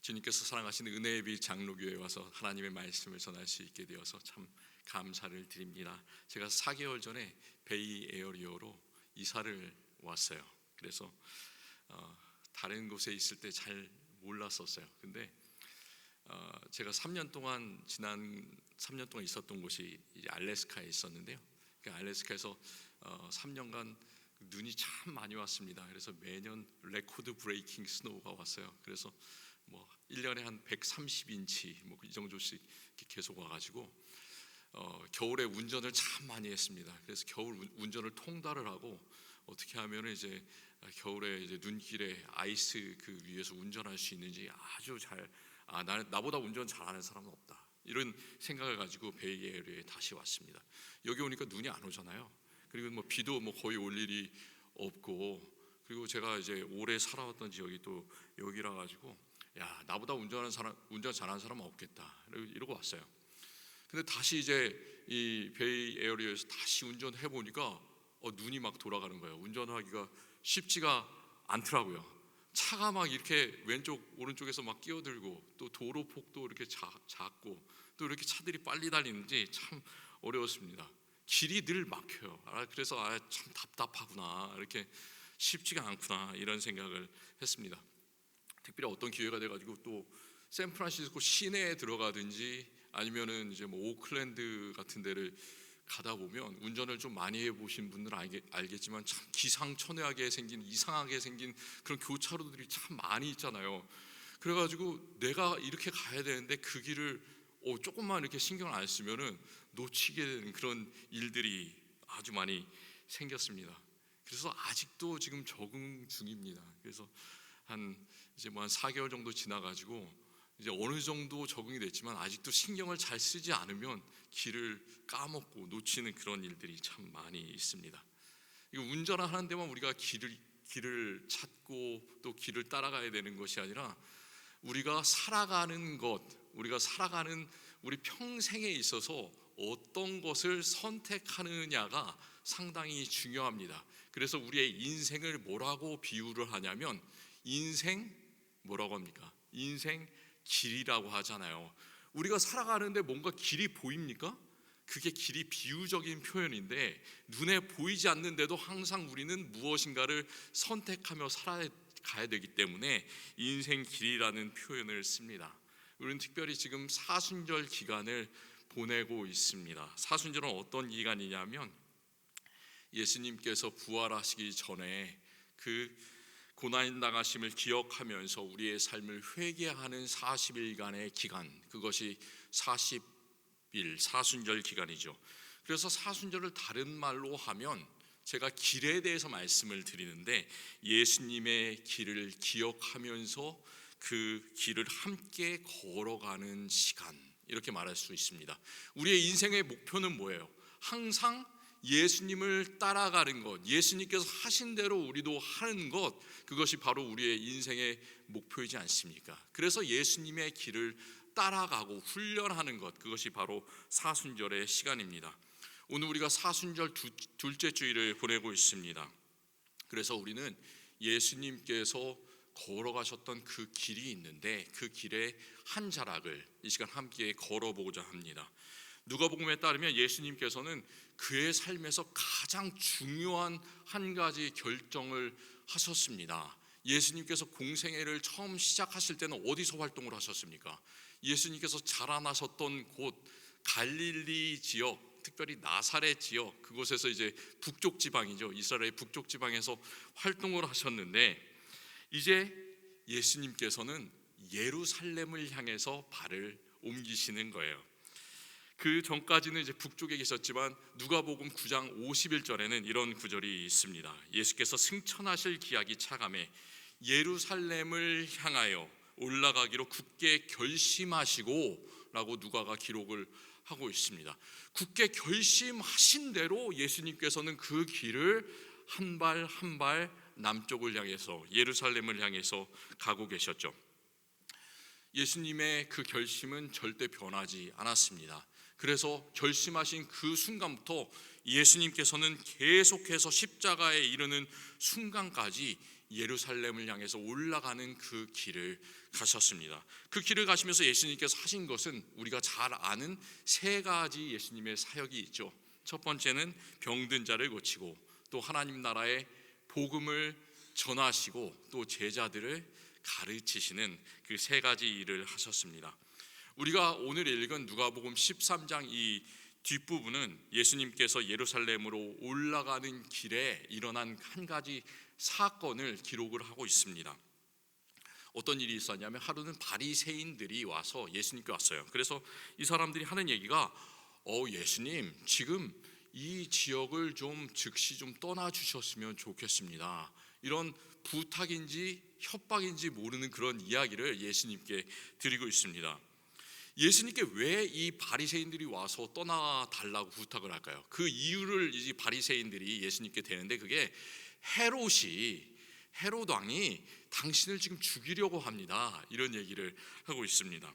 주님께서 사랑하시는 은혜의 빛 장로교회에 와서 하나님의 말씀을 전할 수 있게 되어서 참 감사를 드립니다. 제가 4개월 전에 베이 에어리어로 이사를 왔어요. 그래서 다른 곳에 있을 때 잘 몰랐었어요. 근데 제가 지난 3년 동안 있었던 곳이 이제 알래스카에 있었는데요. 그 알래스카에서 3년간 눈이 참 많이 왔습니다. 그래서 매년 레코드 브레이킹 스노우가 왔어요. 그래서 1년에 한 130인치 이 정도씩 계속 와가지고 겨울에 운전을 참 많이 했습니다. 그래서 겨울 운전을 통달을 하고 어떻게 하면 이제 겨울에 이제 눈길에 아이스 그 위에서 운전할 수 있는지 아주 나보다 운전 잘하는 사람은 없다, 이런 생각을 가지고 베이에리어에 다시 왔습니다. 여기 오니까 눈이 안 오잖아요. 그리고 비도 거의 올 일이 없고, 그리고 제가 이제 오래 살아왔던 지역이 또 여기라 가지고 나보다 운전 잘하는 사람은 없겠다 이러고 왔어요. 근데 다시 이제 이 베이 에어리어에서 다시 운전해 보니까 눈이 막 돌아가는 거예요. 운전하기가 쉽지가 않더라고요. 차가 막 이렇게 왼쪽 오른쪽에서 막 끼어들고, 또 도로 폭도 이렇게 작고, 또 이렇게 차들이 빨리 달리는지 참 어려웠습니다. 길이 늘 막혀요. 그래서 참 답답하구나, 이렇게 쉽지가 않구나, 이런 생각을 했습니다. 특별히 어떤 기회가 돼가지고 또 샌프란시스코 시내에 들어가든지 아니면은 이제 오클랜드 같은 데를 가다 보면, 운전을 좀 많이 해보신 분들은 알겠지만 참 기상천외하게 생긴, 이상하게 생긴 그런 교차로들이 참 많이 있잖아요. 그래가지고 내가 이렇게 가야 되는데 그 길을 조금만 이렇게 신경을 안 쓰면은 놓치게 되는 그런 일들이 아주 많이 생겼습니다. 그래서 아직도 지금 적응 중입니다. 그래서 한 4개월 정도 지나가지고 이제 어느 정도 적응이 됐지만, 아직도 신경을 잘 쓰지 않으면 길을 까먹고 놓치는 그런 일들이 참 많이 있습니다. 이거 운전을 하는 데만 우리가 길을 찾고 또 길을 따라가야 되는 것이 아니라, 우리가 살아가는 우리 평생에 있어서 어떤 것을 선택하느냐가 상당히 중요합니다. 그래서 우리의 인생을 뭐라고 비유를 하냐면, 뭐라고 합니까? 인생 길이라고 하잖아요. 우리가 살아가는데 뭔가 길이 보입니까? 그게 길이 비유적인 표현인데, 눈에 보이지 않는데도 항상 우리는 무엇인가를 선택하며 살아가야 되기 때문에 인생 길이라는 표현을 씁니다. 우리는 특별히 지금 사순절 기간을 보내고 있습니다. 사순절은 어떤 기간이냐면, 예수님께서 부활하시기 전에 그 고난당하심을 기억하면서 우리의 삶을 회개하는 40일간의 기간, 그것이 40일 사순절 기간이죠. 그래서 사순절을 다른 말로 하면, 제가 길에 대해서 말씀을 드리는데, 예수님의 길을 기억하면서 그 길을 함께 걸어가는 시간, 이렇게 말할 수 있습니다. 우리의 인생의 목표는 뭐예요? 항상 예수님을 따라가는 것, 예수님께서 하신 대로 우리도 하는 것, 그것이 바로 우리의 인생의 목표이지 않습니까? 그래서 예수님의 길을 따라가고 훈련하는 것, 그것이 바로 사순절의 시간입니다. 오늘 우리가 사순절 둘째 주일을 보내고 있습니다. 그래서 우리는 예수님께서 걸어가셨던 그 길이 있는데, 그 길의 한 자락을 이 시간 함께 걸어보고자 합니다. 누가복음에 따르면 예수님께서는 그의 삶에서 가장 중요한 한 가지 결정을 하셨습니다. 예수님께서 공생애를 처음 시작하실 때는 어디서 활동을 하셨습니까? 예수님께서 자라나셨던 곳 갈릴리 지역, 특별히 나사렛 지역, 그곳에서 이제 북쪽 지방이죠. 이스라엘 북쪽 지방에서 활동을 하셨는데, 이제 예수님께서는 예루살렘을 향해서 발을 옮기시는 거예요. 그 전까지는 이제 북쪽에 계셨지만, 누가복음 9장 51절에는 이런 구절이 있습니다. 예수께서 승천하실 기약이 차감해 예루살렘을 향하여 올라가기로 굳게 결심하시고 라고 누가가 기록을 하고 있습니다. 굳게 결심하신 대로 예수님께서는 그 길을 한 발 한 발 남쪽을 향해서, 예루살렘을 향해서 가고 계셨죠. 예수님의 그 결심은 절대 변하지 않았습니다. 그래서 결심하신 그 순간부터 예수님께서는 계속해서 십자가에 이르는 순간까지 예루살렘을 향해서 올라가는 그 길을 가셨습니다. 그 길을 가시면서 예수님께서 하신 것은 우리가 잘 아는 세 가지 예수님의 사역이 있죠. 첫 번째는 병든 자를 고치고, 또 하나님 나라의 복음을 전하시고, 또 제자들을 가르치시는 그 세 가지 일을 하셨습니다. 우리가 오늘 읽은 누가복음 13장 이 뒷부분은 예수님께서 예루살렘으로 올라가는 길에 일어난 한 가지 사건을 기록을 하고 있습니다. 어떤 일이 있었냐면, 하루는 바리새인들이 와서 예수님께 왔어요. 그래서 이 사람들이 하는 얘기가, 예수님, 지금 이 지역을 좀 즉시 좀 떠나 주셨으면 좋겠습니다. 이런 부탁인지 협박인지 모르는 그런 이야기를 예수님께 드리고 있습니다. 예수님께 왜 이 바리새인들이 와서 떠나 달라고 부탁을 할까요? 그 이유를 이 바리새인들이 예수님께 대는데, 그게 헤롯 왕이 당신을 지금 죽이려고 합니다, 이런 얘기를 하고 있습니다.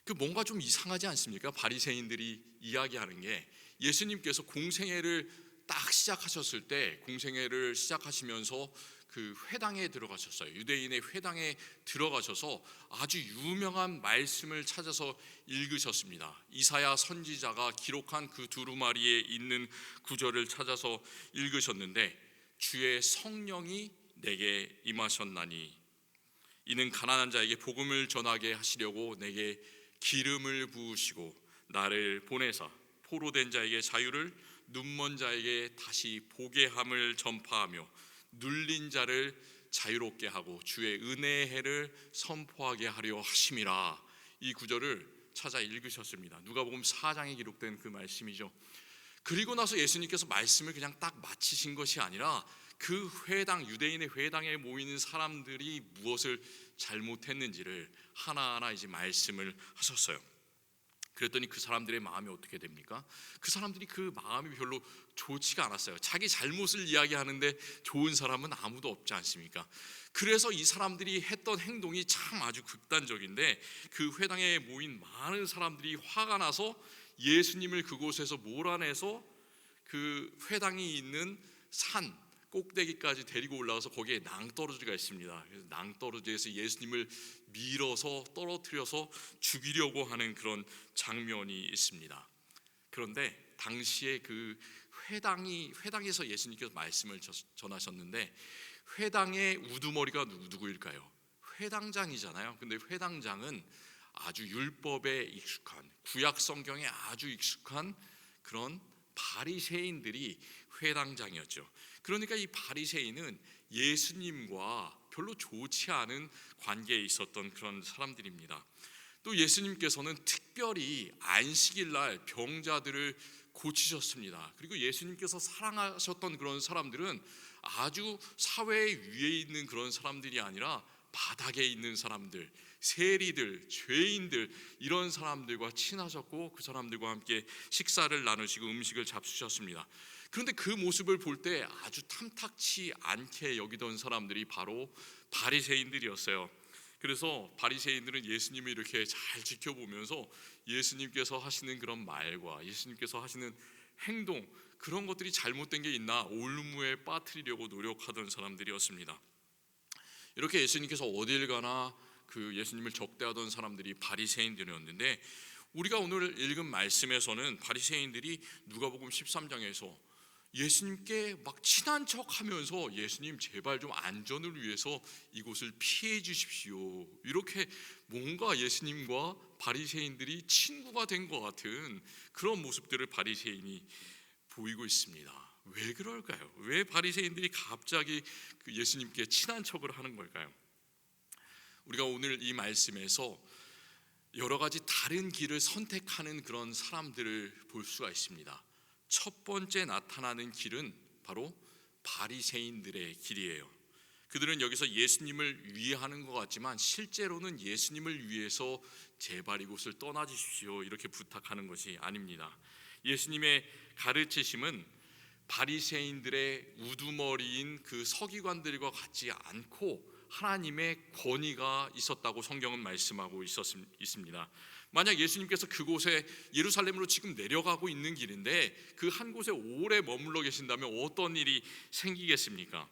그 뭔가 좀 이상하지 않습니까? 바리새인들이 이야기하는 게, 예수님께서 공생애를 딱 시작하셨을 때, 공생애를 시작하시면서 그 회당에 들어가셨어요. 유대인의 회당에 들어가셔서 아주 유명한 말씀을 찾아서 읽으셨습니다. 이사야 선지자가 기록한 그 두루마리에 있는 구절을 찾아서 읽으셨는데, 주의 성령이 내게 임하셨나니 이는 가난한 자에게 복음을 전하게 하시려고 내게 기름을 부으시고 나를 보내사 포로된 자에게 자유를, 눈먼 자에게 다시 보게 함을 전파하며 눌린 자를 자유롭게 하고 주의 은혜의 해를 선포하게 하려 하심이라. 이 구절을 찾아 읽으셨습니다. 누가복음 4장에 기록된 그 말씀이죠. 그리고 나서 예수님께서 말씀을 그냥 딱 마치신 것이 아니라, 그 회당, 유대인의 회당에 모이는 사람들이 무엇을 잘못했는지를 하나하나 이제 말씀을 하셨어요. 그랬더니 그 사람들의 마음이 어떻게 됩니까? 그 사람들이 그 마음이 별로 좋지가 않았어요. 자기 잘못을 이야기하는데 좋은 사람은 아무도 없지 않습니까? 그래서 이 사람들이 했던 행동이 참 아주 극단적인데, 그 회당에 모인 많은 사람들이 화가 나서 예수님을 그곳에서 몰아내서 그 회당이 있는 산 꼭대기까지 데리고 올라가서 거기에 낭떠러지가 있습니다. 그래서 낭떠러지에서 예수님을 밀어서 떨어뜨려서 죽이려고 하는 그런 장면이 있습니다. 그런데 당시에 그 회당에서 예수님께서 말씀을 전하셨는데, 회당의 우두머리가 누구일까요? 회당장이잖아요. 근데 회당장은 아주 율법에 익숙한, 구약 성경에 아주 익숙한 그런 바리새인들이 회당장이었죠. 그러니까 이 바리새인은 예수님과 별로 좋지 않은 관계에 있었던 그런 사람들입니다. 또 예수님께서는 특별히 안식일 날 병자들을 고치셨습니다. 그리고 예수님께서 사랑하셨던 그런 사람들은 아주 사회 위에 있는 그런 사람들이 아니라 바닥에 있는 사람들, 세리들, 죄인들, 이런 사람들과 친하셨고, 그 사람들과 함께 식사를 나누시고 음식을 잡수셨습니다. 그런데 그 모습을 볼 때 아주 탐탁치 않게 여기던 사람들이 바로 바리새인들이었어요. 그래서 바리새인들은 예수님을 이렇게 잘 지켜보면서 예수님께서 하시는 그런 말과 예수님께서 하시는 행동, 그런 것들이 잘못된 게 있나 올무에 빠뜨리려고 노력하던 사람들이었습니다. 이렇게 예수님께서 어딜 가나 그 예수님을 적대하던 사람들이 바리새인들이었는데, 우리가 오늘 읽은 말씀에서는 바리새인들이 누가복음 13장에서 예수님께 막 친한 척하면서, 예수님 제발 좀 안전을 위해서 이곳을 피해 주십시오, 이렇게 뭔가 예수님과 바리새인들이 친구가 된 것 같은 그런 모습들을 바리새인이 보이고 있습니다. 왜 그럴까요? 왜 바리새인들이 갑자기 그 예수님께 친한 척을 하는 걸까요? 우리가 오늘 이 말씀에서 여러 가지 다른 길을 선택하는 그런 사람들을 볼 수가 있습니다. 첫 번째 나타나는 길은 바로 바리새인들의 길이에요. 그들은 여기서 예수님을 위하는 것 같지만 실제로는 예수님을 위해서 제발 이곳을 떠나 주십시오, 이렇게 부탁하는 것이 아닙니다. 예수님의 가르치심은 바리새인들의 우두머리인 그 서기관들과 같지 않고 하나님의 권위가 있었다고 성경은 말씀하고 있습니다. 만약 예수님께서 그곳에 예루살렘으로 지금 내려가고 있는 길인데 그 한 곳에 오래 머물러 계신다면 어떤 일이 생기겠습니까?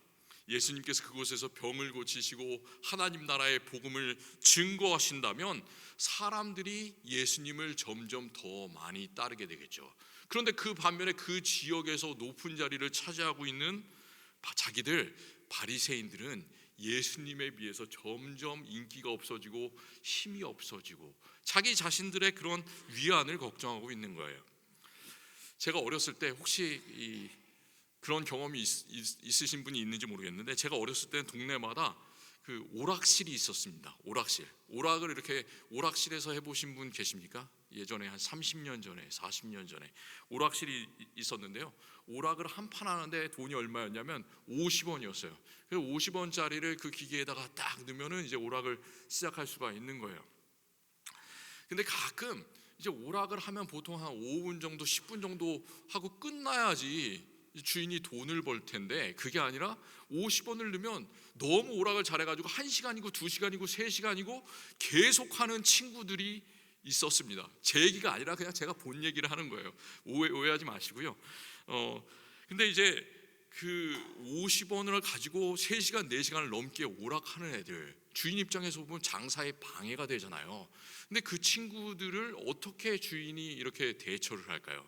예수님께서 그곳에서 병을 고치시고 하나님 나라의 복음을 증거하신다면 사람들이 예수님을 점점 더 많이 따르게 되겠죠. 그런데 그 반면에 그 지역에서 높은 자리를 차지하고 있는 자기들 바리새인들은 예수님에 비해서 점점 인기가 없어지고 힘이 없어지고 자기 자신들의 그런 위안을 걱정하고 있는 거예요. 제가 어렸을 때 혹시 그런 경험이 있으신 분이 있는지 모르겠는데, 제가 어렸을 때는 동네마다 그 오락실이 있었습니다. 오락을 이렇게 오락실에서 해보신 분 계십니까? 예전에 한 30년 전에 40년 전에 오락실이 있었는데요, 오락을 한 판 하는데 돈이 얼마였냐면 50원이었어요. 그래서 50원짜리를 그 기계에다가 딱 넣으면은 이제 오락을 시작할 수가 있는 거예요. 근데 가끔 이제 오락을 하면 보통 한 5분 정도 10분 정도 하고 끝나야지 주인이 돈을 벌 텐데, 그게 아니라 50원을 넣으면 너무 오락을 잘해가지고 1시간이고 2시간이고 3시간이고 계속하는 친구들이 있었습니다. 제 얘기가 아니라 그냥 제가 본 얘기를 하는 거예요. 오해하지 마시고요. 근데 이제 그 50원을 가지고 3시간 4시간을 넘게 오락하는 애들, 주인 입장에서 보면 장사에 방해가 되잖아요. 근데 그 친구들을 어떻게 주인이 이렇게 대처를 할까요?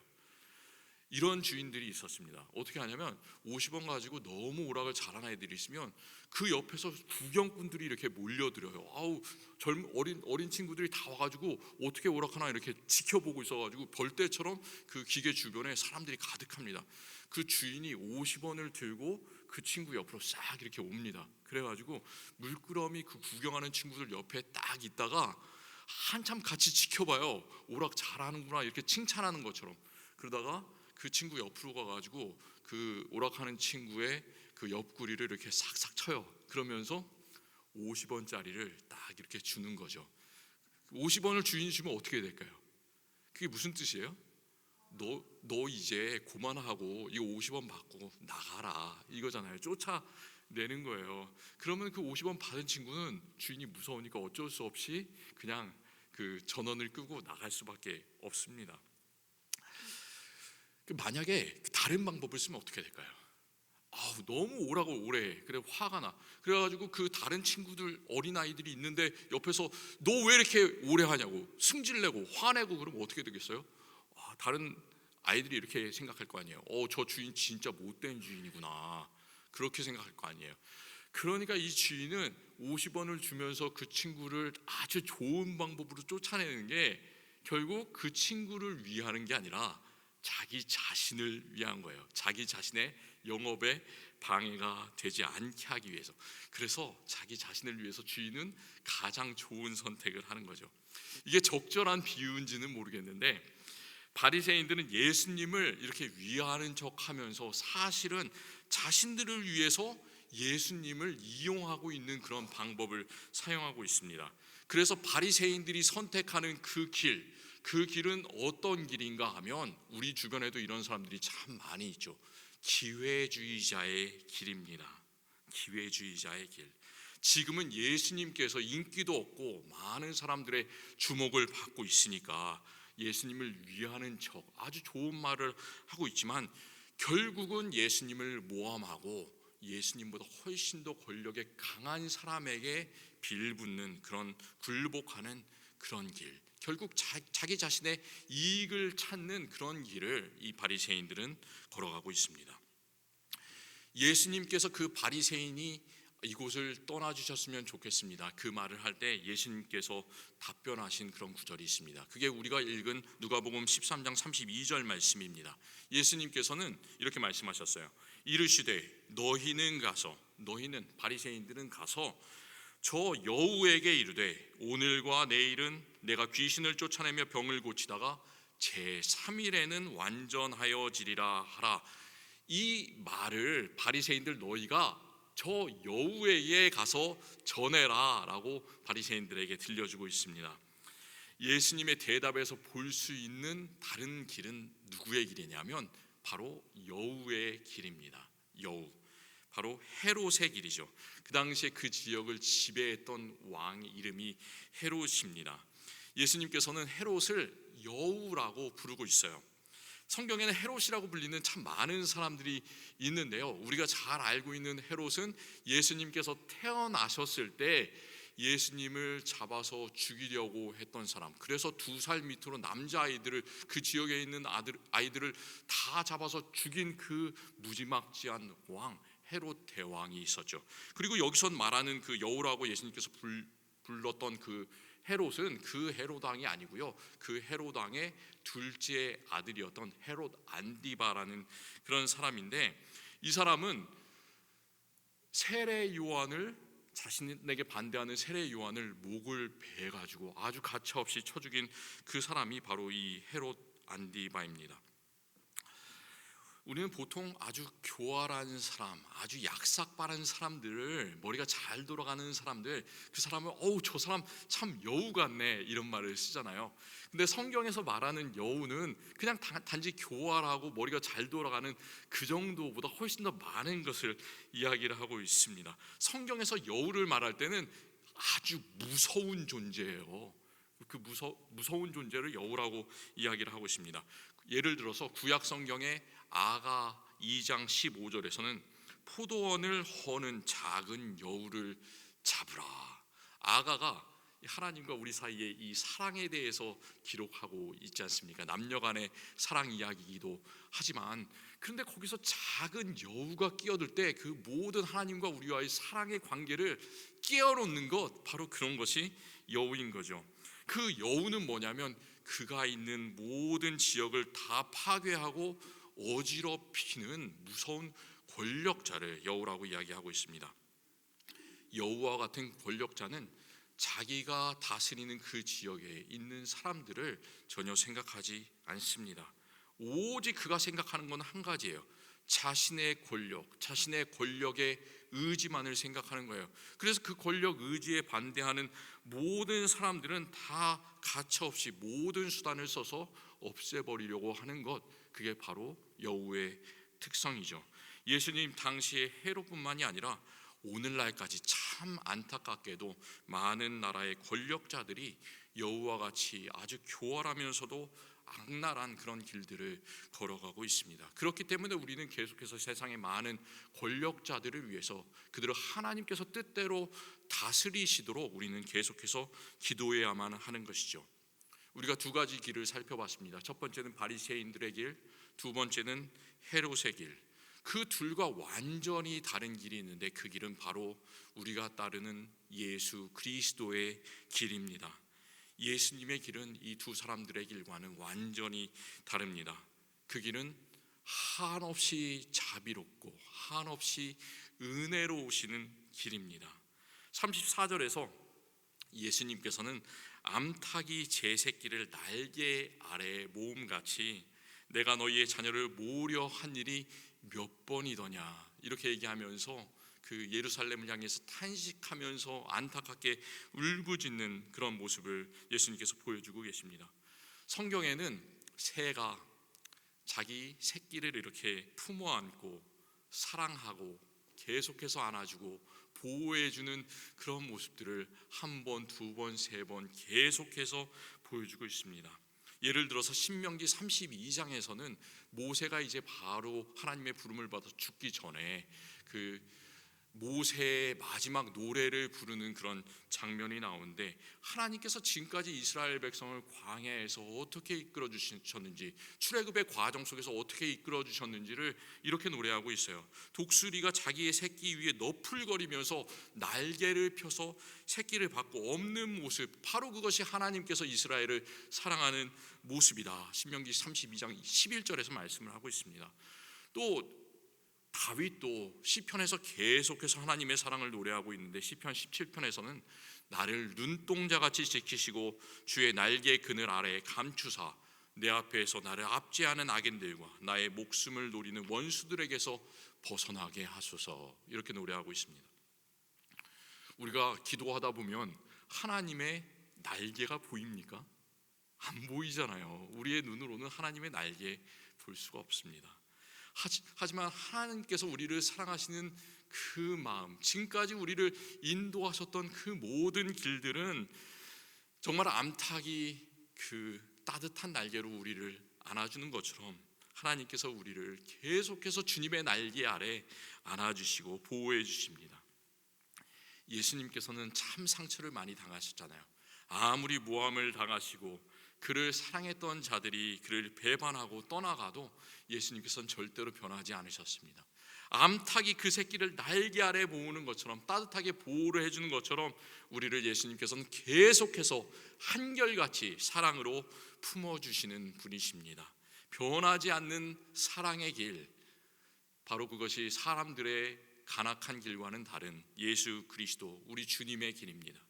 이런 주인들이 있었습니다. 어떻게 하냐면 50원 가지고 너무 오락을 잘하는 애들이 있으면 그 옆에서 구경꾼들이 이렇게 몰려들어요. 어린 친구들이 다 와가지고 어떻게 오락하나 이렇게 지켜보고 있어가지고 벌떼처럼 그 기계 주변에 사람들이 가득합니다. 그 주인이 50원을 들고 그 친구 옆으로 싹 이렇게 옵니다. 그래가지고 물끄러미 그 구경하는 친구들 옆에 딱 있다가 한참 같이 지켜봐요. 오락 잘하는구나 이렇게 칭찬하는 것처럼. 그러다가 그 친구 옆으로 가가지고 그 오락하는 친구의 그 옆구리를 이렇게 싹싹 쳐요. 그러면서 50원짜리를 딱 이렇게 주는 거죠. 50원을 주인이 주면 어떻게 될까요? 그게 무슨 뜻이에요? 너 이제 그만하고 이거 50원 받고 나가라 이거잖아요. 쫓아내는 거예요. 그러면 그 50원 받은 친구는 주인이 무서우니까 어쩔 수 없이 그냥 그 전원을 끄고 나갈 수밖에 없습니다. 만약에 다른 방법을 쓰면 어떻게 될까요? 너무 오라고 오래 그래 화가 나. 그래가지고 그 다른 친구들 어린아이들이 있는데 옆에서 너 왜 이렇게 오래 하냐고 승질내고 화내고 그러면 어떻게 되겠어요? 다른 아이들이 이렇게 생각할 거 아니에요. 저 주인 진짜 못된 주인이구나 그렇게 생각할 거 아니에요. 그러니까 이 주인은 50원을 주면서 그 친구를 아주 좋은 방법으로 쫓아내는 게 결국 그 친구를 위하는 게 아니라 자기 자신을 위한 거예요. 자기 자신의 영업에 방해가 되지 않게 하기 위해서. 그래서 자기 자신을 위해서 주인은 가장 좋은 선택을 하는 거죠. 이게 적절한 비유인지는 모르겠는데 바리새인들은 예수님을 이렇게 위하는 척하면서 사실은 자신들을 위해서 예수님을 이용하고 있는 그런 방법을 사용하고 있습니다. 그래서 바리새인들이 선택하는 그 길은 어떤 길인가 하면 우리 주변에도 이런 사람들이 참 많이 있죠. 기회주의자의 길입니다. 기회주의자의 길. 지금은 예수님께서 인기도 없고 많은 사람들의 주목을 받고 있으니까 예수님을 위하는 척 아주 좋은 말을 하고 있지만 결국은 예수님을 모함하고 예수님보다 훨씬 더 권력에 강한 사람에게 빌붙는 그런 굴복하는 그런 길, 결국 자기 자신의 이익을 찾는 그런 길을 이 바리새인들은 걸어가고 있습니다. 예수님께서 그 바리새인이 이곳을 떠나주셨으면 좋겠습니다. 그 말을 할 때 예수님께서 답변하신 그런 구절이 있습니다. 그게 우리가 읽은 누가복음 13장 32절 말씀입니다. 예수님께서는 이렇게 말씀하셨어요. 이르시되 너희는 바리새인들은 가서 저 여우에게 이르되 오늘과 내일은 내가 귀신을 쫓아내며 병을 고치다가 제3일에는 완전하여지리라 하라. 이 말을 바리새인들 너희가 저 여우에게 가서 전해라 라고 바리새인들에게 들려주고 있습니다. 예수님의 대답에서 볼 수 있는 다른 길은 누구의 길이냐면 바로 여우의 길입니다. 여우, 바로 헤롯의 길이죠. 그 당시에 그 지역을 지배했던 왕 이름이 헤롯입니다. 예수님께서는 헤롯을 여우라고 부르고 있어요. 성경에는 헤롯이라고 불리는 참 많은 사람들이 있는데요, 우리가 잘 알고 있는 헤롯은 예수님께서 태어나셨을 때 예수님을 잡아서 죽이려고 했던 사람, 그래서 2살 밑으로 남자아이들을, 그 지역에 있는 아이들을 다 잡아서 죽인 그 무지막지한 왕 헤롯 대왕이 있었죠. 그리고 여기서 말하는 그 여우라고 예수님께서 불렀던 그 헤롯은 그 헤롯 왕이 아니고요, 그 헤롯 왕의 둘째 아들이었던 헤롯 안디바라는 그런 사람인데, 이 사람은 세례 요한을, 자신에게 반대하는 세례 요한을 목을 베어 가지고 아주 가차없이 쳐 죽인 그 사람이 바로 이 헤롯 안디바입니다. 우리는 보통 아주 교활한 사람, 아주 약삭빠른 사람들을, 머리가 잘 돌아가는 사람들, 그 사람을 저 사람 참 여우 같네, 이런 말을 쓰잖아요. 근데 성경에서 말하는 여우는 그냥 단지 교활하고 머리가 잘 돌아가는 그 정도보다 훨씬 더 많은 것을 이야기를 하고 있습니다. 성경에서 여우를 말할 때는 아주 무서운 존재예요. 그 무서운 존재를 여우라고 이야기를 하고 있습니다. 예를 들어서 구약 성경의 아가 2장 15절에서는 포도원을 허는 작은 여우를 잡으라. 아가가 하나님과 우리 사이에 이 사랑에 대해서 기록하고 있지 않습니까? 남녀간의 사랑 이야기이기도 하지만, 그런데 거기서 작은 여우가 끼어들 때 그 모든 하나님과 우리와의 사랑의 관계를 끼워놓는 것, 바로 그런 것이 여우인 거죠. 그 여우는 뭐냐면 그가 있는 모든 지역을 다 파괴하고 어지럽히는 무서운 권력자를 여우라고 이야기하고 있습니다. 여우와 같은 권력자는 자기가 다스리는 그 지역에 있는 사람들을 전혀 생각하지 않습니다. 오직 그가 생각하는 건 한 가지예요. 자신의 권력, 자신의 권력의 의지만을 생각하는 거예요. 그래서 그 권력 의지에 반대하는 모든 사람들은 다 가차없이 모든 수단을 써서 없애버리려고 하는 것, 그게 바로 여우의 특성이죠. 예수님 당시의 헤롯뿐만이 아니라 오늘날까지 참 안타깝게도 많은 나라의 권력자들이 여우와 같이 아주 교활하면서도 악랄한 그런 길들을 걸어가고 있습니다. 그렇기 때문에 우리는 계속해서 세상의 많은 권력자들을 위해서 그들을 하나님께서 뜻대로 다스리시도록 우리는 계속해서 기도해야만 하는 것이죠. 우리가 2가지 길을 살펴봤습니다. 첫 번째는 바리새인들의 길, 두 번째는 헤롯의 길. 그 둘과 완전히 다른 길이 있는데 그 길은 바로 우리가 따르는 예수 그리스도의 길입니다. 예수님의 길은 이 두 사람들의 길과는 완전히 다릅니다. 그 길은 한없이 자비롭고 한없이 은혜로우시는 길입니다. 34절에서 예수님께서는 암탉이 제 새끼를 날개 아래 모음같이 내가 너희의 자녀를 모으려 한 일이 몇 번이더냐, 이렇게 얘기하면서 그 예루살렘을 향해서 탄식하면서 안타깝게 울부짖는 그런 모습을 예수님께서 보여주고 계십니다. 성경에는 새가 자기 새끼를 이렇게 품어 안고 사랑하고 계속해서 안아주고 보호해주는 그런 모습들을 한 번, 두 번, 세 번 계속해서 보여주고 있습니다. 예를 들어서 신명기 32장에서는 모세가 이제 바로 하나님의 부름을 받아 죽기 전에 그 모세의 마지막 노래를 부르는 그런 장면이 나오는데, 하나님께서 지금까지 이스라엘 백성을 광야에서 어떻게 이끌어 주셨는지, 출애굽의 과정 속에서 어떻게 이끌어 주셨는지를 이렇게 노래하고 있어요. 독수리가 자기의 새끼 위에 너풀거리면서 날개를 펴서 새끼를 받고 없는 모습, 바로 그것이 하나님께서 이스라엘을 사랑하는 모습이다. 신명기 32장 11절에서 말씀을 하고 있습니다. 또 다윗도 시편에서 계속해서 하나님의 사랑을 노래하고 있는데, 시편 17편에서는 나를 눈동자같이 지키시고 주의 날개 그늘 아래에 감추사 내 앞에서 나를 압제하는 악인들과 나의 목숨을 노리는 원수들에게서 벗어나게 하소서, 이렇게 노래하고 있습니다. 우리가 기도하다 보면 하나님의 날개가 보입니까? 안 보이잖아요. 우리의 눈으로는 하나님의 날개 볼 수가 없습니다. 하지만 하나님께서 우리를 사랑하시는 그 마음, 지금까지 우리를 인도하셨던 그 모든 길들은 정말 암탉이 그 따뜻한 날개로 우리를 안아주는 것처럼 하나님께서 우리를 계속해서 주님의 날개 아래 안아주시고 보호해 주십니다. 예수님께서는 참 상처를 많이 당하셨잖아요. 아무리 모함을 당하시고 그를 사랑했던 자들이 그를 배반하고 떠나가도 예수님께서는 절대로 변하지 않으셨습니다. 암탉이 그 새끼를 날개 아래 모으는 것처럼, 따뜻하게 보호를 해주는 것처럼 우리를 예수님께서는 계속해서 한결같이 사랑으로 품어주시는 분이십니다. 변하지 않는 사랑의 길, 바로 그것이 사람들의 간악한 길과는 다른 예수 그리스도, 우리 주님의 길입니다.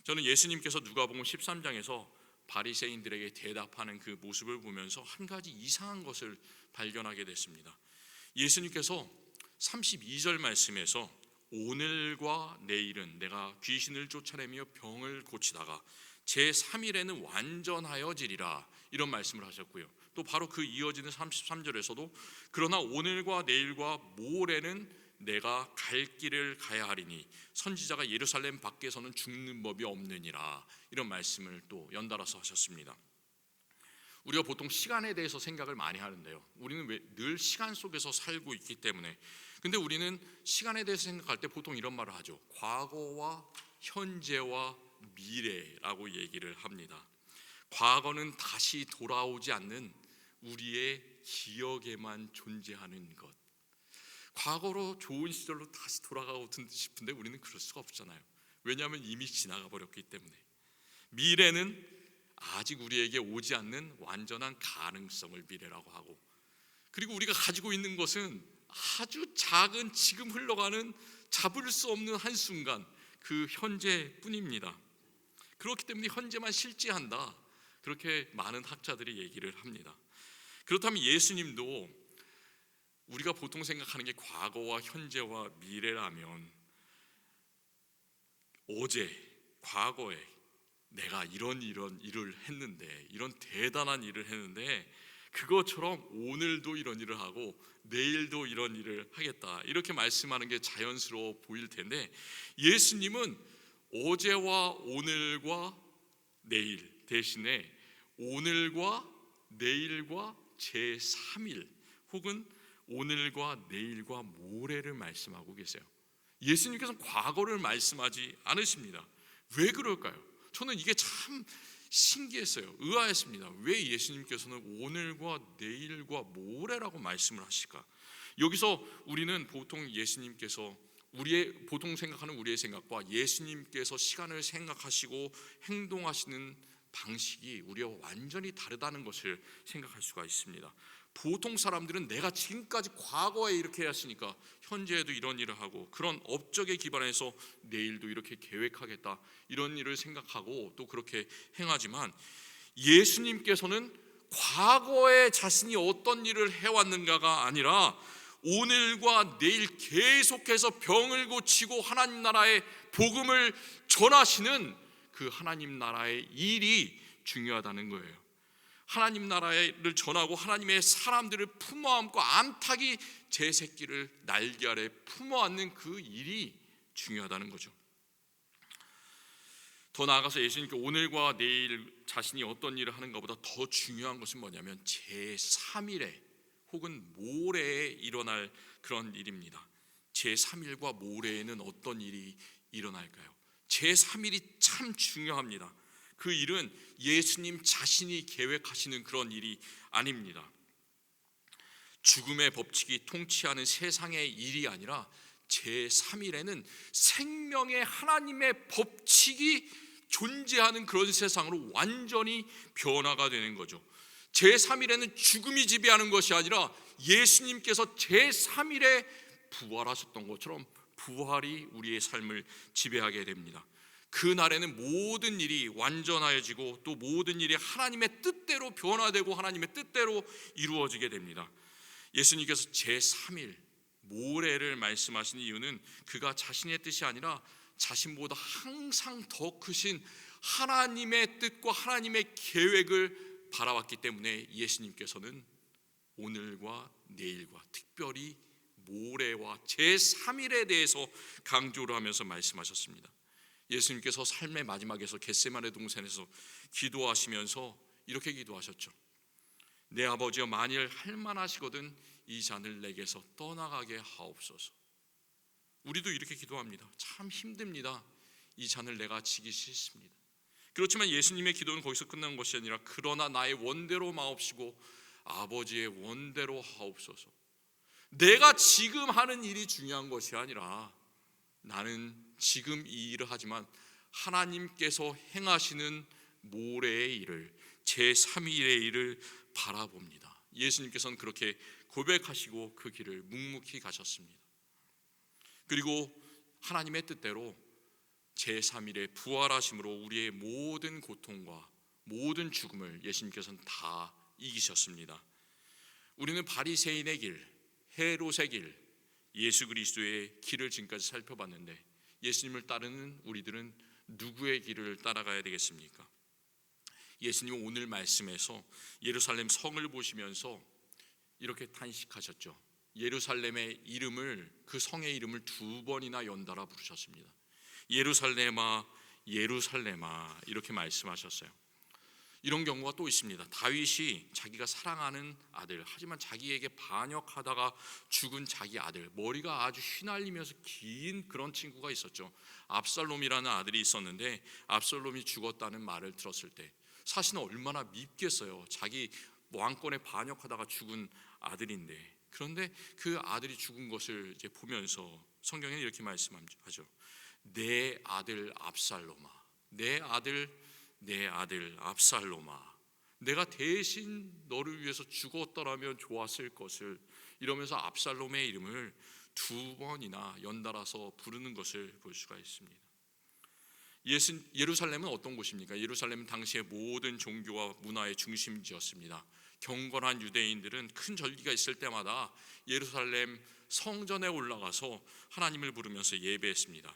저는 예수님께서 누가복음 13장에서 바리새인들에게 대답하는 그 모습을 보면서 한 가지 이상한 것을 발견하게 됐습니다. 예수님께서 32절 말씀에서 오늘과 내일은 내가 귀신을 쫓아내며 병을 고치다가 제3일에는 완전하여지리라, 이런 말씀을 하셨고요. 또 바로 그 이어지는 33절에서도 그러나 오늘과 내일과 모레는 내가 갈 길을 가야 하리니 선지자가 예루살렘 밖에서는 죽는 법이 없느니라, 이런 말씀을 또 연달아서 하셨습니다. 우리가 보통 시간에 대해서 생각을 많이 하는데요, 우리는 왜 늘 시간 속에서 살고 있기 때문에, 근데 우리는 시간에 대해서 생각할 때 보통 이런 말을 하죠. 과거와 현재와 미래라고 얘기를 합니다. 과거는 다시 돌아오지 않는 우리의 기억에만 존재하는 것. 과거로 좋은 시절로 다시 돌아가고 싶은데 우리는 그럴 수가 없잖아요. 왜냐하면 이미 지나가 버렸기 때문에. 미래는 아직 우리에게 오지 않는 완전한 가능성을 미래라고 하고, 그리고 우리가 가지고 있는 것은 아주 작은 지금 흘러가는 잡을 수 없는 한순간, 그 현재뿐입니다. 그렇기 때문에 현재만 실제한다, 그렇게 많은 학자들이 얘기를 합니다. 그렇다면 예수님도 우리가 보통 생각하는 게 과거와 현재와 미래라면, 어제 과거에 내가 이런 일을 했는데, 이런 대단한 일을 했는데 그것처럼 오늘도 이런 일을 하고 내일도 이런 일을 하겠다, 이렇게 말씀하는 게 자연스러워 보일 텐데, 예수님은 어제와 오늘과 내일 대신에 오늘과 내일과 제3일 혹은 오늘과 내일과 모레를 말씀하고 계세요. 예수님께서는 과거를 말씀하지 않으십니다. 왜 그럴까요? 저는 이게 참 신기했어요. 의아했습니다. 왜 예수님께서는 오늘과 내일과 모레라고 말씀을 하실까? 여기서 우리는 보통 예수님께서 보통 생각하는 우리의 생각과 예수님께서 시간을 생각하시고 행동하시는 방식이 우리와 완전히 다르다는 것을 생각할 수가 있습니다. 보통 사람들은 내가 지금까지 과거에 이렇게 했으니까 현재에도 이런 일을 하고, 그런 업적에 기반해서 내일도 이렇게 계획하겠다, 이런 일을 생각하고 또 그렇게 행하지만, 예수님께서는 과거에 자신이 어떤 일을 해왔는가가 아니라 오늘과 내일 계속해서 병을 고치고 하나님 나라의 복음을 전하시는 그 하나님 나라의 일이 중요하다는 거예요. 하나님 나라를 전하고 하나님의 사람들을 품어안고 암탉이 제 새끼를 날개 아래 품어안는 그 일이 중요하다는 거죠. 더 나아가서 예수님께 오늘과 내일 자신이 어떤 일을 하는 것보다 더 중요한 것은 뭐냐면 제3일에 혹은 모레에 일어날 그런 일입니다. 제3일과 모레에는 어떤 일이 일어날까요? 제3일이 참 중요합니다. 그 일은 예수님 자신이 계획하시는 그런 일이 아닙니다. 죽음의 법칙이 통치하는 세상의 일이 아니라 제3일에는 생명의 하나님의 법칙이 존재하는 그런 세상으로 완전히 변화가 되는 거죠. 제3일에는 죽음이 지배하는 것이 아니라 예수님께서 제3일에 부활하셨던 것처럼 부활이 우리의 삶을 지배하게 됩니다. 그날에는 모든 일이 완전하여지고 또 모든 일이 하나님의 뜻대로 변화되고 하나님의 뜻대로 이루어지게 됩니다. 예수님께서 제3일 모레를 말씀하신 이유는 그가 자신의 뜻이 아니라 자신보다 항상 더 크신 하나님의 뜻과 하나님의 계획을 바라봤기 때문에 예수님께서는 오늘과 내일과 특별히 모레와 제3일에 대해서 강조를 하면서 말씀하셨습니다. 예수님께서 삶의 마지막에서 겟세마네 동산에서 기도하시면서 이렇게 기도하셨죠. 내 아버지여 만일 할만하시거든 이 잔을 내게서 떠나가게 하옵소서. 우리도 이렇게 기도합니다. 참 힘듭니다. 이 잔을 내가 지기 싫습니다. 그렇지만 예수님의 기도는 거기서 끝난 것이 아니라 그러나 나의 원대로 마옵시고 아버지의 원대로 하옵소서. 내가 지금 하는 일이 중요한 것이 아니라 나는 지금 이 일을 하지만 하나님께서 행하시는 모레의 일을, 제3일의 일을 바라봅니다. 예수님께서는 그렇게 고백하시고 그 길을 묵묵히 가셨습니다. 그리고 하나님의 뜻대로 제3일에 부활하심으로 우리의 모든 고통과 모든 죽음을 예수님께서는 다 이기셨습니다. 우리는 바리새인의 길, 헤롯의 길, 예수 그리스도의 길을 지금까지 살펴봤는데 예수님을 따르는 우리들은 누구의 길을 따라가야 되겠습니까? 예수님은 오늘 말씀에서 예루살렘 성을 보시면서 이렇게 탄식하셨죠. 예루살렘의 이름을, 그 성의 이름을 2번이나 연달아 부르셨습니다. 예루살렘아 예루살렘아 이렇게 말씀하셨어요. 이런 경우가 또 있습니다. 다윗이 자기가 사랑하는 아들, 하지만 자기에게 반역하다가 죽은 자기 아들, 머리가 아주 휘날리면서 긴 그런 친구가 있었죠. 압살롬이라는 아들이 있었는데 압살롬이 죽었다는 말을 들었을 때 사실은 얼마나 밉겠어요. 자기 왕권에 반역하다가 죽은 아들인데, 그런데 그 아들이 죽은 것을 이제 보면서 성경에는 이렇게 말씀하죠. 내 아들 압살롬아, 내 아들 압살롬아, 내가 대신 너를 위해서 죽었더라면 좋았을 것을, 이러면서 압살롬의 이름을 2번이나 연달아서 부르는 것을 볼 수가 있습니다. 예루살렘은 어떤 곳입니까? 예루살렘은 당시의 모든 종교와 문화의 중심지였습니다. 경건한 유대인들은 큰 절기가 있을 때마다 예루살렘 성전에 올라가서 하나님을 부르면서 예배했습니다.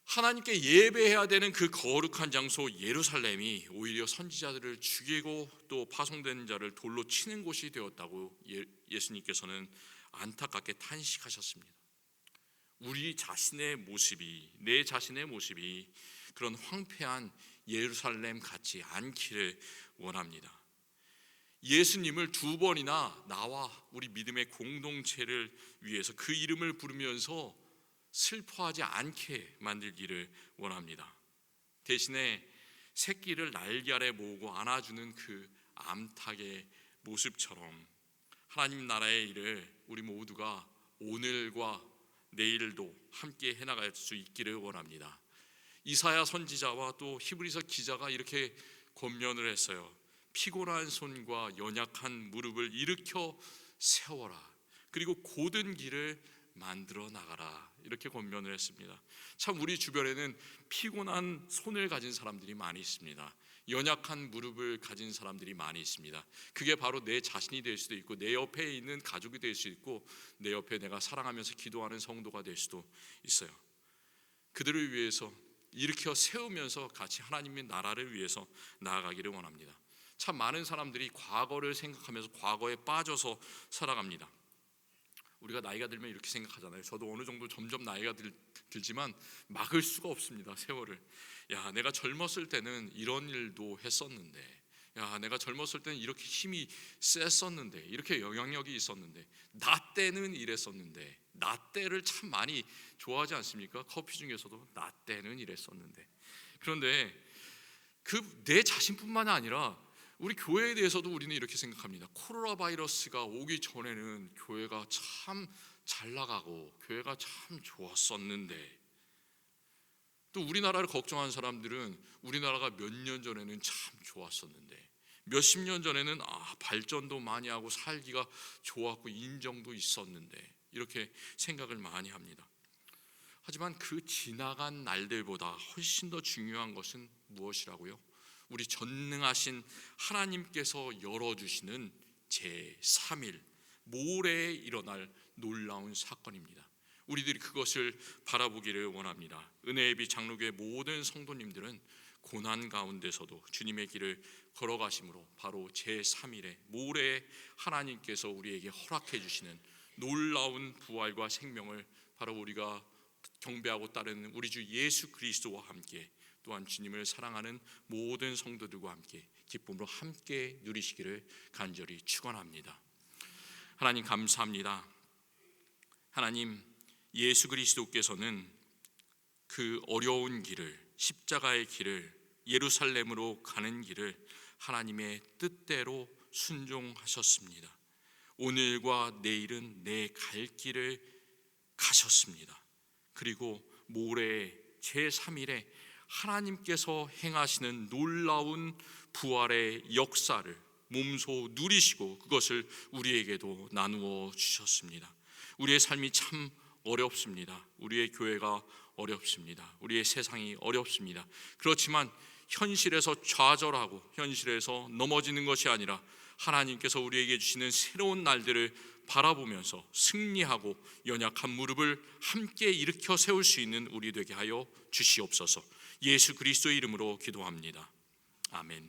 하나님께 예배해야 되는 그 거룩한 장소 예루살렘이 오히려 선지자들을 죽이고 또 파송된 자를 돌로 치는 곳이 되었다고 예수님께서는 안타깝게 탄식하셨습니다. 우리 자신의 모습이, 내 자신의 모습이 그런 황폐한 예루살렘 같지 않기를 원합니다. 예수님을 2번이나 나와 우리 믿음의 공동체를 위해서 그 이름을 부르면서 슬퍼하지 않게 만들기를 원합니다. 대신에 새끼를 날개 아래 모으고 안아주는 그 암탉의 모습처럼 하나님 나라의 일을 우리 모두가 오늘과 내일도 함께 해나갈 수 있기를 원합니다. 이사야 선지자와 또 히브리서 기자가 이렇게 권면을 했어요. 피곤한 손과 연약한 무릎을 일으켜 세워라. 그리고 고든 길을 만들어 나가라. 이렇게 권면을 했습니다. 참 우리 주변에는 피곤한 손을 가진 사람들이 많이 있습니다. 연약한 무릎을 가진 사람들이 많이 있습니다. 그게 바로 내 자신이 될 수도 있고 내 옆에 있는 가족이 될 수 있고 내 옆에 내가 사랑하면서 기도하는 성도가 될 수도 있어요. 그들을 위해서 일으켜 세우면서 같이 하나님의 나라를 위해서 나아가기를 원합니다. 참 많은 사람들이 과거를 생각하면서 과거에 빠져서 살아갑니다. 우리가 나이가 들면 이렇게 생각하잖아요. 저도 어느 정도 점점 나이가 들지만 막을 수가 없습니다. 세월을. 야, 내가 젊었을 때는 이런 일도 했었는데, 야, 내가 젊었을 때는 이렇게 힘이 셌었는데, 이렇게 영향력이 있었는데, 나 때는 이랬었는데, 나 때를 참 많이 좋아하지 않습니까? 커피 중에서도 나 때는 이랬었는데. 그런데 그 내 자신뿐만 아니라 우리 교회에 대해서도 우리는 이렇게 생각합니다. 코로나 바이러스가 오기 전에는 교회가 참 잘 나가고 교회가 참 좋았었는데, 또 우리나라를 걱정하는 사람들은 우리나라가 몇 년 전에는 참 좋았었는데, 몇십 년 전에는 발전도 많이 하고 살기가 좋았고 인정도 있었는데, 이렇게 생각을 많이 합니다. 하지만 그 지나간 날들보다 훨씬 더 중요한 것은 무엇이라고요? 우리 전능하신 하나님께서 열어주시는 제3일 모레에 일어날 놀라운 사건입니다. 우리들이 그것을 바라보기를 원합니다. 은혜의 빛 장로교회 모든 성도님들은 고난 가운데서도 주님의 길을 걸어가심으로 바로 제3일에 모레에 하나님께서 우리에게 허락해 주시는 놀라운 부활과 생명을 바로 우리가 경배하고 따르는 우리 주 예수 그리스도와 함께 또한 주님을 사랑하는 모든 성도들과 함께 기쁨으로 함께 누리시기를 간절히 축원합니다. 하나님 감사합니다. 하나님, 예수 그리스도께서는 그 어려운 길을, 십자가의 길을, 예루살렘으로 가는 길을 하나님의 뜻대로 순종하셨습니다. 오늘과 내일은 내 갈 길을 가셨습니다. 그리고 모레 제3일에 하나님께서 행하시는 놀라운 부활의 역사를 몸소 누리시고 그것을 우리에게도 나누어 주셨습니다. 우리의 삶이 참 어렵습니다. 우리의 교회가 어렵습니다. 우리의 세상이 어렵습니다. 그렇지만 현실에서 좌절하고 현실에서 넘어지는 것이 아니라 하나님께서 우리에게 주시는 새로운 날들을 바라보면서 승리하고 연약한 무릎을 함께 일으켜 세울 수 있는 우리 되게 하여 주시옵소서. 예수 그리스도의 이름으로 기도합니다. 아멘.